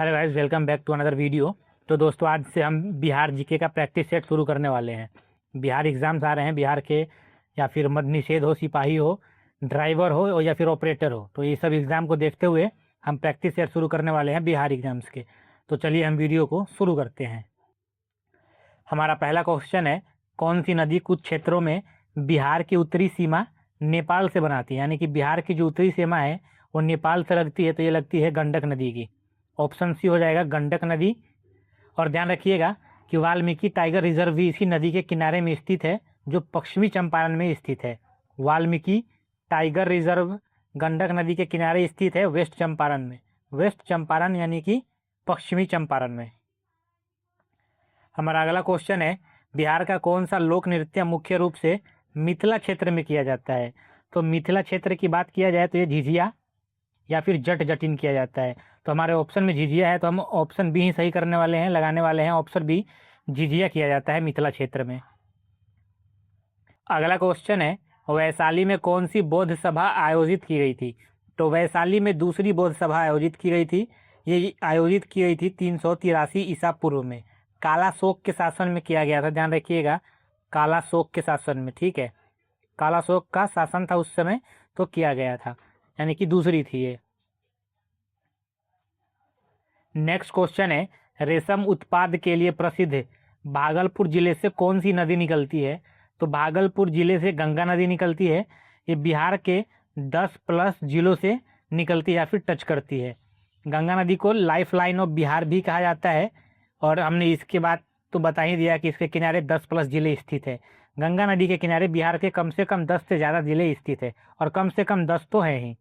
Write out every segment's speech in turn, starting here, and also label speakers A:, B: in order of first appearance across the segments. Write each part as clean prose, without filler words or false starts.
A: Hello guys, welcome back to another video. तो दोस्तों, आज से हम बिहार जीके का प्रैक्टिस सेट शुरू करने वाले हैं। बिहार एग्जाम्स आ रहे हैं बिहार के, या फिर मद्य निषेध हो, सिपाही हो, ड्राइवर हो या फिर ऑपरेटर हो, तो ये सब एग्ज़ाम को देखते हुए हम प्रैक्टिस सेट शुरू करने वाले हैं बिहार एग्जाम्स के। तो चलिए हम वीडियो को शुरू करते हैं। हमारा पहला क्वेश्चन है, कौन सी नदी कुछ क्षेत्रों में बिहार की उत्तरी सीमा नेपाल से बनाती है? यानी कि बिहार की जो उत्तरी सीमा है वो नेपाल से लगती है, तो ये लगती है गंडक नदी की। ऑप्शन सी हो जाएगा गंडक नदी। और ध्यान रखिएगा कि वाल्मीकि टाइगर रिजर्व भी इसी नदी के किनारे में स्थित है, जो पश्चिमी चंपारण में स्थित है। वाल्मीकि टाइगर रिजर्व गंडक नदी के किनारे स्थित है, वेस्ट चंपारण में। वेस्ट चंपारण यानी कि पश्चिमी चंपारण में। हमारा अगला क्वेश्चन है, बिहार का कौन सा लोक नृत्य मुख्य रूप से मिथिला क्षेत्र में किया जाता है? तो मिथिला क्षेत्र की बात किया जाए तो ये झिझिया या फिर जट जटिन किया जाता है। तो हमारे ऑप्शन में झिझिया है, तो हम ऑप्शन बी ही सही करने वाले हैं, लगाने वाले हैं ऑप्शन बी, झिझिया किया जाता है मिथिला क्षेत्र में। अगला क्वेश्चन है, वैशाली में कौन सी बौद्ध सभा आयोजित की गई थी? तो वैशाली में दूसरी बौद्ध सभा आयोजित की गई थी। ये आयोजित की गई थी 383 ईसा पूर्व में। काला शोक के शासन में किया गया था, ध्यान रखिएगा, काला शोक के शासन में। ठीक है, काला शोक का शासन था उस समय, तो किया गया था, यानी कि दूसरी थी ये। नेक्स्ट क्वेश्चन है, रेशम उत्पाद के लिए प्रसिद्ध भागलपुर जिले से कौन सी नदी निकलती है? तो भागलपुर जिले से गंगा नदी निकलती है। ये बिहार के 10+ जिलों से निकलती है या फिर टच करती है। गंगा नदी को लाइफ लाइन ऑफ बिहार भी कहा जाता है, और हमने इसके बाद तो बता ही दिया कि इसके किनारे 10+ जिले स्थित है। गंगा नदी के किनारे बिहार के कम से कम 10 से ज़्यादा जिले स्थित है, और कम से कम 10 तो है ही।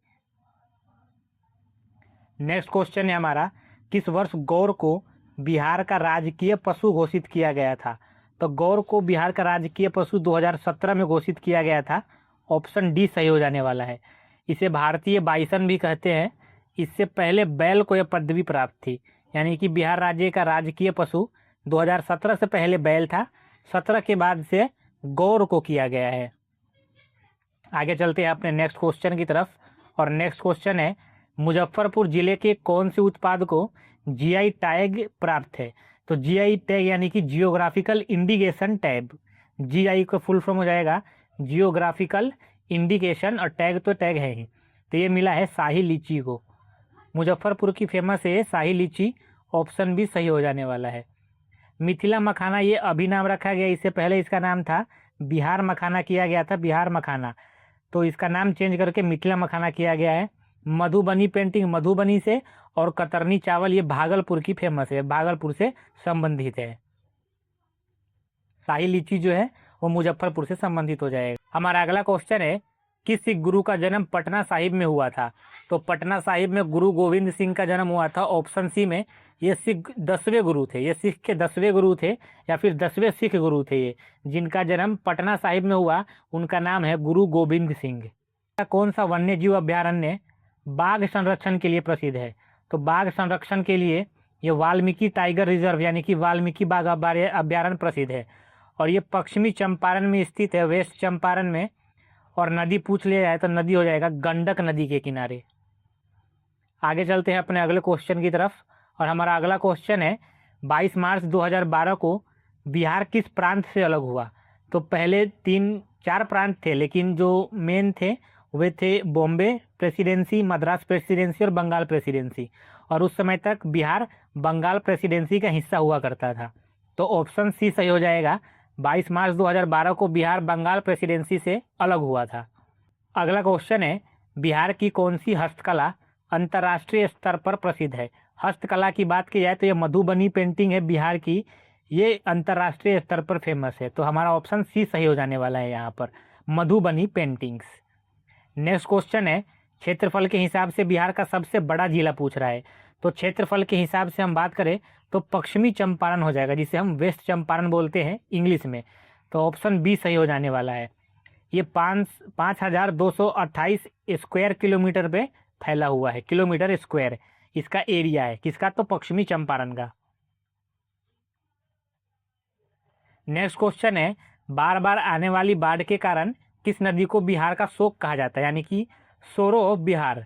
A: नेक्स्ट क्वेश्चन है हमारा, किस वर्ष गौर को बिहार का राजकीय पशु घोषित किया गया था? तो गौर को बिहार का राजकीय पशु 2017 में घोषित किया गया था। ऑप्शन डी सही हो जाने वाला है। इसे भारतीय बाइसन भी कहते हैं। इससे पहले बैल को यह पदवी प्राप्त थी, यानी कि बिहार राज्य का राजकीय पशु 2017 से पहले बैल था, 17 के बाद से गौर को किया गया है। आगे चलते हैं अपने नेक्स्ट क्वेश्चन की तरफ, और नेक्स्ट क्वेश्चन है, मुजफ्फरपुर जिले के कौन से उत्पाद को जीआई टैग प्राप्त है? तो जीआई टैग यानी कि जियोग्राफिकल इंडिकेशन टैग। जीआई का फुल फॉर्म हो जाएगा जियोग्राफिकल इंडिकेशन, और टैग तो टैग है ही, तो ये मिला है शाही लीची को। मुजफ्फरपुर की फेमस है शाही लीची, ऑप्शन भी सही हो जाने वाला है। मिथिला मखाना ये अभी नाम रखा गया, इससे पहले इसका नाम था बिहार मखाना किया गया था, बिहार मखाना, तो इसका नाम चेंज करके मिथिला मखाना किया गया है। मधुबनी पेंटिंग मधुबनी से, और कतरनी चावल ये भागलपुर की फेमस है, भागलपुर से संबंधित है। शाही लीची जो है वो मुजफ्फरपुर से संबंधित हो जाएगा। हमारा अगला क्वेश्चन है, किस सिख गुरु का जन्म पटना साहिब में हुआ था? तो पटना साहिब में गुरु गोविंद सिंह का जन्म हुआ था। ऑप्शन सी में, ये सिख 10वें गुरु थे, ये सिख के 10वें गुरु थे, या फिर 10वें सिख गुरु थे ये, जिनका जन्म पटना साहिब में हुआ, उनका नाम है गुरु गोविंद सिंह। कौन सा वन्य जीव अभ्यारण्य बाघ संरक्षण के लिए प्रसिद्ध है? तो बाघ संरक्षण के लिए ये वाल्मीकि टाइगर रिजर्व यानी कि वाल्मीकि बाघ अभ्यारण्य प्रसिद्ध है, और ये पश्चिमी चंपारण में स्थित है, वेस्ट चंपारण में। और नदी पूछ लिया जाए तो नदी हो जाएगा गंडक नदी के किनारे। आगे चलते हैं अपने अगले क्वेश्चन की तरफ, और हमारा अगला क्वेश्चन है, 22 मार्च 2012 को बिहार किस प्रांत से अलग हुआ? तो पहले 3-4 प्रांत थे, लेकिन जो मेन थे वे थे बॉम्बे प्रेसिडेंसी, मद्रास प्रेसिडेंसी और बंगाल प्रेसिडेंसी, और उस समय तक बिहार बंगाल प्रेसिडेंसी का हिस्सा हुआ करता था। तो ऑप्शन सी सही हो जाएगा, 22 मार्च 2012 को बिहार बंगाल प्रेसिडेंसी से अलग हुआ था। अगला क्वेश्चन है, बिहार की कौन सी हस्तकला अंतर्राष्ट्रीय स्तर पर प्रसिद्ध है? हस्तकला की बात की जाए तो ये मधुबनी पेंटिंग है बिहार की, ये अंतर्राष्ट्रीय स्तर पर फेमस है, तो हमारा ऑप्शन सी सही हो जाने वाला है यहाँ पर, मधुबनी पेंटिंग्स। नेक्स्ट क्वेश्चन है, क्षेत्रफल के हिसाब से बिहार का सबसे बड़ा जिला पूछ रहा है। तो क्षेत्रफल के हिसाब से हम बात करें तो पश्चिमी चंपारण हो जाएगा, जिसे हम वेस्ट चंपारण बोलते हैं इंग्लिश में, तो ऑप्शन बी सही हो जाने वाला है। ये 5228 स्क्वायर किलोमीटर पे फैला हुआ है, किलोमीटर स्क्वायर इसका एरिया है, किसका? तो पश्चिमी चंपारण का। नेक्स्ट क्वेश्चन है, बार बार आने वाली बाढ़ के कारण किस नदी को बिहार का शोक कहा जाता है, यानी कि सोरो ऑफ बिहार?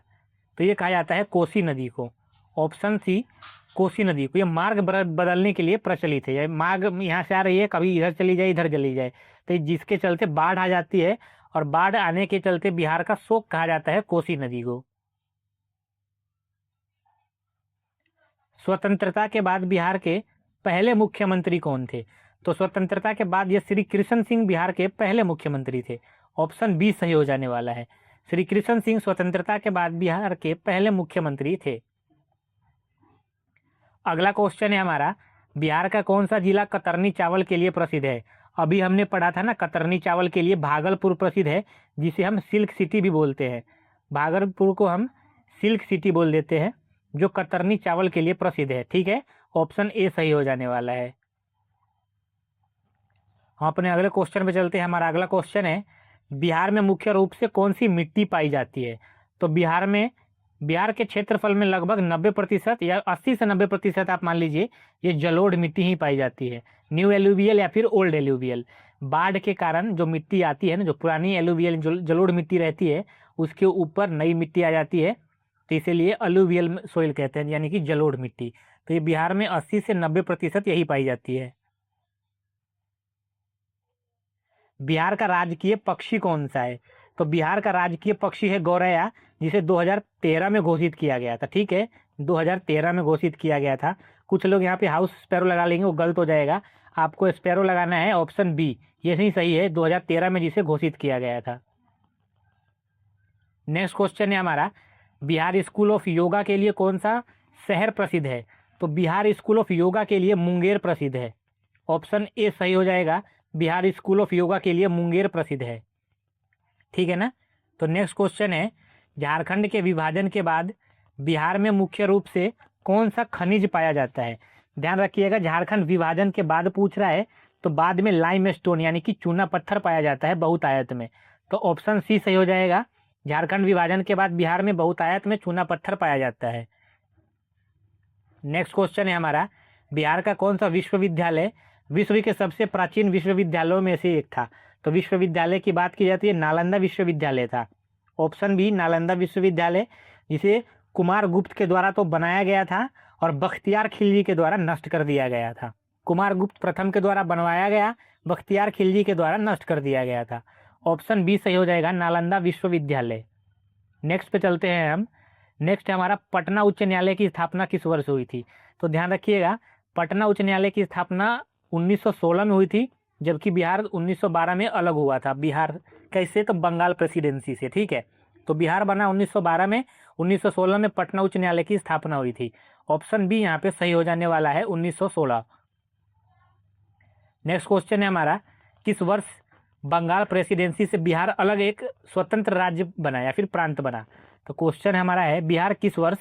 A: तो ये कहा जाता है कोसी नदी को। ऑप्शन सी कोसी नदी को। ये मार्ग बदलने के लिए प्रचलित है। ये मार्ग यहाँ से आ रही है, कभी इधर चली जाए इधर चली जाए, तो जिसके चलते बाढ़ आ जाती है, और बाढ़ आने के चलते बिहार का शोक कहा जाता है कोसी नदी को। स्वतंत्रता के बाद बिहार के पहले मुख्यमंत्री कौन थे? तो स्वतंत्रता के बाद ये श्री कृष्ण सिंह बिहार के पहले मुख्यमंत्री थे। ऑप्शन बी सही हो जाने वाला है। श्री कृष्ण सिंह स्वतंत्रता के बाद बिहार के पहले मुख्यमंत्री थे। अगला क्वेश्चन है हमारा, बिहार का कौन सा जिला कतरनी चावल के लिए प्रसिद्ध है? अभी हमने पढ़ा था ना, कतरनी चावल के लिए भागलपुर प्रसिद्ध है, जिसे हम सिल्क सिटी भी बोलते हैं। भागलपुर को हम सिल्क सिटी बोल देते हैं, जो कतरनी चावल के लिए प्रसिद्ध है। ठीक है, ऑप्शन ए सही हो जाने वाला है। हम अपने अगले क्वेश्चन पे चलते हैं। हमारा अगला क्वेश्चन है, बिहार में मुख्य रूप से कौन सी मिट्टी पाई जाती है? तो बिहार के क्षेत्रफल में लगभग 90% या 80 से 90% आप मान लीजिए, ये जलोढ़ मिट्टी ही पाई जाती है। न्यू एलुवियल या फिर ओल्ड एलुवियल। बाढ़ के कारण जो मिट्टी आती है ना, जो पुरानी एलुवियल जलोढ़ मिट्टी रहती है, उसके ऊपर नई मिट्टी आ जाती है, तो इसीलिए अलुवियल सोइल कहते हैं, यानी कि जलोढ़ मिट्टी। तो ये बिहार में 80 से 90% यही पाई जाती है। बिहार का राजकीय पक्षी कौन सा है? तो बिहार का राजकीय पक्षी है गौरैया, जिसे 2013 में घोषित किया गया था। ठीक है, 2013 में घोषित किया गया था। कुछ लोग यहाँ पे हाउस स्पैरो लगा लेंगे, वो गलत हो जाएगा। आपको स्पैरो लगाना है, ऑप्शन बी ये नहीं सही है, 2013 में जिसे घोषित किया गया था। नेक्स्ट क्वेश्चन है हमारा, बिहार स्कूल ऑफ योगा के लिए कौन सा शहर प्रसिद्ध है? तो बिहार स्कूल ऑफ योगा के लिए मुंगेर प्रसिद्ध है। ऑप्शन ए सही हो जाएगा, बिहार स्कूल ऑफ योगा के लिए मुंगेर प्रसिद्ध है। ठीक है ना। तो नेक्स्ट क्वेश्चन है, झारखंड के विभाजन के बाद बिहार में मुख्य रूप से कौन सा खनिज पाया जाता है? ध्यान रखिएगा, झारखंड विभाजन के बाद पूछ रहा है, तो बाद में लाइमस्टोन यानी कि चूना पत्थर पाया जाता है बहुतायत में। तो ऑप्शन सी सही हो जाएगा, झारखंड विभाजन के बाद बिहार में बहुतायत में चूना पत्थर पाया जाता है। नेक्स्ट क्वेश्चन है हमारा, बिहार का कौन सा विश्वविद्यालय विश्व के सबसे प्राचीन विश्वविद्यालयों में से एक था? तो विश्वविद्यालय की बात की जाती है, नालंदा विश्वविद्यालय था। ऑप्शन बी नालंदा विश्वविद्यालय, जिसे कुमार गुप्त के द्वारा तो बनाया गया था और बख्तियार खिलजी के द्वारा नष्ट कर दिया गया था। कुमार गुप्त प्रथम के द्वारा बनवाया गया, बख्तियार खिलजी के द्वारा नष्ट कर दिया गया था। ऑप्शन बी सही हो जाएगा, नालंदा विश्वविद्यालय। नेक्स्ट पे चलते हैं हम। नेक्स्ट है हमारा, पटना उच्च न्यायालय की स्थापना किस वर्ष हुई थी? तो ध्यान रखिएगा, पटना उच्च न्यायालय की स्थापना 1916 में हुई थी, जबकि बिहार 1912 में अलग हुआ था। बिहार कैसे? तो बंगाल प्रेसिडेंसी से। ठीक है, तो बिहार बना 1912 में, 1916 में पटना उच्च न्यायालय की स्थापना हुई थी। ऑप्शन बी यहाँ पे सही हो जाने वाला है, 1916। नेक्स्ट क्वेश्चन है हमारा, किस वर्ष बंगाल प्रेसिडेंसी से बिहार अलग एक स्वतंत्र राज्य बना या फिर प्रांत बना? तो क्वेश्चन हमारा है, बिहार किस वर्ष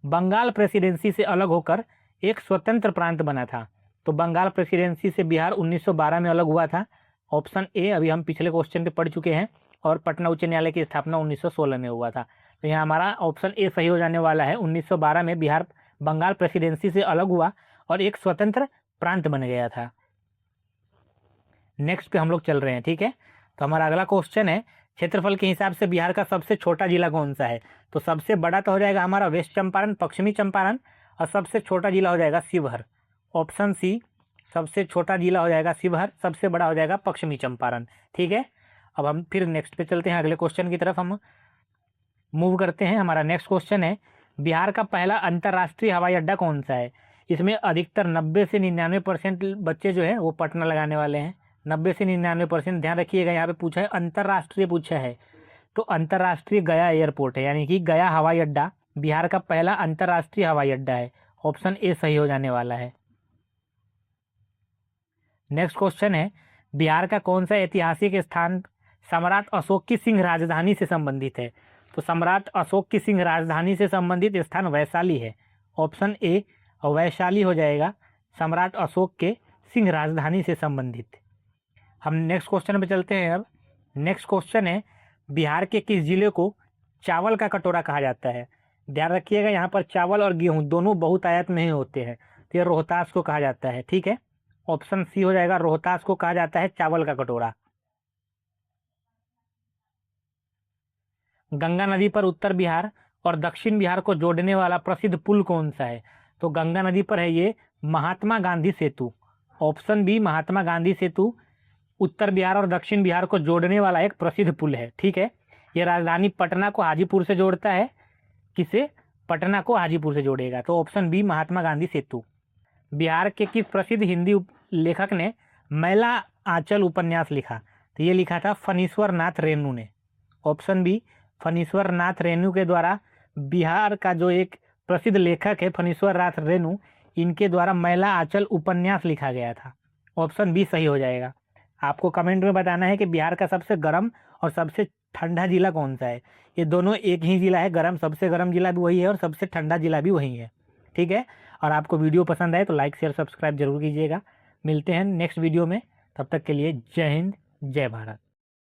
A: बंगाल प्रेसिडेंसी से अलग होकर एक स्वतंत्र प्रांत बना था? तो बंगाल प्रेसिडेंसी से बिहार 1912 में अलग हुआ था। ऑप्शन ए अभी हम पिछले क्वेश्चन पे पढ़ चुके हैं, और पटना उच्च न्यायालय की स्थापना 1916 में हुआ था। तो यहाँ हमारा ऑप्शन ए सही हो जाने वाला है, 1912 में बिहार बंगाल प्रेसिडेंसी से अलग हुआ और एक स्वतंत्र प्रांत बन गया था। नेक्स्ट पे हम लोग चल रहे हैं। ठीक है, तो हमारा अगला क्वेश्चन है, क्षेत्रफल के हिसाब से बिहार का सबसे छोटा जिला कौन सा है? तो सबसे बड़ा तो हो जाएगा हमारा वेस्ट चंपारण, पश्चिमी चंपारण, और सबसे छोटा जिला हो जाएगा शिवहर। ऑप्शन सी, सबसे छोटा जिला हो जाएगा शिवहर, सबसे बड़ा हो जाएगा पश्चिमी चंपारण। ठीक है, अब हम फिर नेक्स्ट पे चलते हैं, अगले क्वेश्चन की तरफ हम मूव करते हैं। हमारा नेक्स्ट क्वेश्चन है, बिहार का पहला अंतर्राष्ट्रीय हवाई अड्डा कौन सा है? इसमें अधिकतर 90 से 99% बच्चे जो है वो पटना लगाने वाले हैं। 90 से 99%। ध्यान रखिएगा, यहाँ पे पूछा है अंतर्राष्ट्रीय पूछा है, तो अंतर्राष्ट्रीय गया एयरपोर्ट है, यानी कि गया हवाई अड्डा बिहार का पहला अंतर्राष्ट्रीय हवाई अड्डा है। ऑप्शन ए सही हो जाने वाला है। नेक्स्ट क्वेश्चन है, बिहार का कौन सा ऐतिहासिक स्थान सम्राट अशोक की सिंह राजधानी से संबंधित है? तो सम्राट अशोक की सिंह राजधानी से संबंधित स्थान वैशाली है। ऑप्शन ए वैशाली हो जाएगा, सम्राट अशोक के सिंह राजधानी से संबंधित। हम नेक्स्ट क्वेश्चन पे चलते हैं। अब नेक्स्ट क्वेश्चन है, बिहार के किस जिले को चावल का कटोरा कहा जाता है? ध्यान रखिएगा, यहाँ पर चावल और गेहूं दोनों बहुतायत में ही होते हैं, तो ये रोहतास को कहा जाता है। ठीक है, ऑप्शन सी हो जाएगा, रोहतास को कहा जाता है चावल का कटोरा। गंगा नदी पर उत्तर बिहार और दक्षिण बिहार को जोड़ने वाला प्रसिद्ध पुल कौन सा है? तो गंगा नदी पर है ये महात्मा गांधी सेतु। ऑप्शन बी महात्मा गांधी सेतु उत्तर बिहार और दक्षिण बिहार को जोड़ने वाला एक प्रसिद्ध पुल है। ठीक है, ये राजधानी पटना को हाजीपुर से जोड़ता है। किसे? पटना को हाजीपुर से जोड़ेगा। तो ऑप्शन बी महात्मा गांधी सेतु। बिहार के किस प्रसिद्ध हिंदी लेखक ने मैला आंचल उपन्यास लिखा? तो ये लिखा था फणीश्वर नाथ रेणु ने। ऑप्शन बी फणीश्वर नाथ रेणु के द्वारा, बिहार का जो एक प्रसिद्ध लेखक है फणीश्वर नाथ रेणु, इनके द्वारा मैला आंचल उपन्यास लिखा गया था। ऑप्शन बी सही हो जाएगा। आपको कमेंट में बताना है कि बिहार का सबसे गर्म और सबसे ठंडा जिला कौन सा है। ये दोनों एक ही जिला है, गर्म, सबसे गर्म जिला भी वही है और सबसे ठंडा जिला भी वही है। ठीक है, और आपको वीडियो पसंद आए तो लाइक शेयर सब्सक्राइब जरूर कीजिएगा। मिलते हैं नेक्स्ट वीडियो में, तब तक के लिए जय हिंद जय भारत।